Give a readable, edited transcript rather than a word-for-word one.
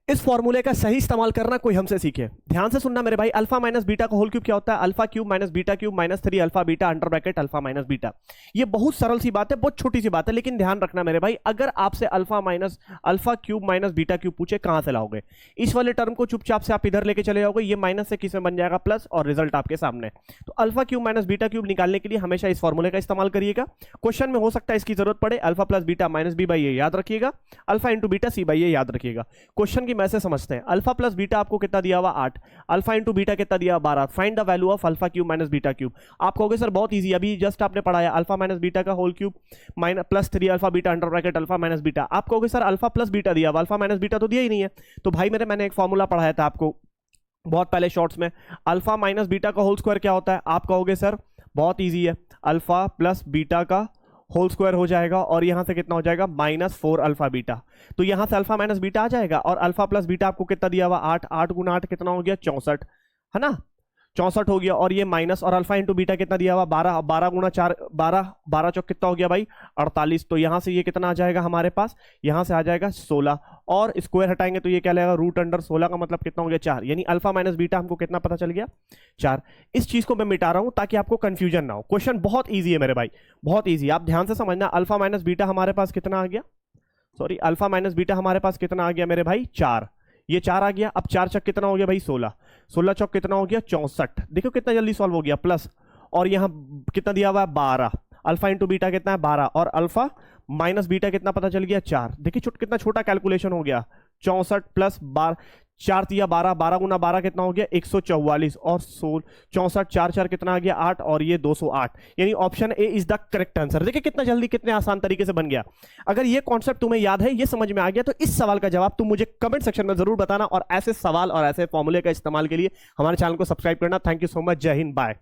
इस फॉर्मूले का सही इस्तेमाल करना कोई हमसे सीखे। ध्यान से सुनना मेरे भाई, अल्फा माइनस बीटा का होल क्यूब क्या होता है? Alpha cube minus beta cube minus 3 alpha beta under bracket alpha minus beta. ये बहुत सरल सी बात है, बहुत छोटी सी बात है, लेकिन ध्यान रखना मेरे भाई, अगर आपसे alpha cube minus beta cube पूछे कहां से लाओगे, इस वाले टर्म को चुपचाप से आप इधर लेके चले जाओगे, ये माइनस से किस में बन जाएगा प्लस, और रिजल्ट आपके सामने। तो alpha cube minus beta cube निकालने के लिए हमेशा इस फॉर्मूले का इस्तेमाल करिएगा। क्वेश्चन में हो सकता है इसकी जरूरत पड़े, alpha plus beta minus B by A याद रखिएगा, alpha into beta C by A याद रखिएगा। क्वेश्चन की मैसेज समझते हैं। अल्फा प्लस बीटा आपको कितना दिया हुआ 8, अल्फा इंटू बीटा कितना दिया 12, find the value of alpha cube minus beta cube. आप कहोगे सर बहुत इजी, अभी जस्ट आपने पढ़ाया अल्फा माइनस बीटा का whole cube minus plus 3 alpha beta under bracket alpha minus beta. आप कहोगे सर अल्फा प्लस बीटा दिया, अल्फा माइनस बीटा तो दिया ही नहीं है। तो भाई मैंने एक फॉर्मूला पढ़ाया था आपको बहुत पहले शॉर्ट्स में, अल्फा माइनस बीटा का होल स्क्वायर क्या होता है? आप कहोगे सर बहुत इजी है, अल्फा प्लस बीटा का होल स्क्वायर हो जाएगा, और यहां से कितना हो जाएगा -4 अल्फा बीटा। तो यहां से अल्फा माइनस बीटा आ जाएगा, और अल्फा प्लस बीटा आपको कितना दिया हुआ 8, 8 गुना 8 कितना हो गया 64, है ना, 64 हो गया, और ये माइनस, और अल्फा इंटू बीटा कितना दिया हुआ 12, 12 गुना 4 12, 12 चौक कितना हो गया भाई 48। तो यहां से ये कितना आ जाएगा हमारे पास, यहां से आ जाएगा 16, और स्क्वायर हटाएंगे तो ये क्या लगेगा रूट अंडर 16 का मतलब कितना हो गया 4, यानी अल्फा माइनस बीटा हमको कितना पता चल गया 4। इस चीज को मैं मिटा रहा हूं ताकि आपको कंफ्यूजन ना हो। क्वेश्चन बहुत ईजी है मेरे भाई, बहुत ईजी, आप ध्यान से समझना। अल्फा माइनस बीटा हमारे पास कितना आ गया, सॉरी अल्फा माइनस बीटा हमारे पास कितना आ गया मेरे भाई 4, ये 4 आ गया। अब 4 चक कितना हो गया भाई 16, 16 चौक कितना हो गया 64। देखो कितना जल्दी सॉल्व हो गया, प्लस, और यहां कितना दिया हुआ है 12, अल्फा इंटू बीटा कितना है 12, और अल्फा माइनस बीटा कितना पता चल गया 4। देखिए कितना छोटा कैलकुलेशन हो गया, 64 प्लस 12, 4 तिया 12, 12 गुना 12 कितना हो गया 144, और 64 4 4 कितना आ गया 8, और ये 208, यानी option A is the correct answer. देखिए कितना जल्दी कितने आसान तरीके से बन गया। अगर ये कॉन्सेप्ट तुम्हें याद है, ये समझ में आ गया, तो इस सवाल का जवाब तुम मुझे कमेंट सेक्शन में जरूर बताना, और ऐसे सवाल और ऐसे फॉर्मूले का इस्तेमाल के लिए हमारे चैनल को सब्सक्राइब करना। थैंक यू सो मच, जय हिंद, बाय।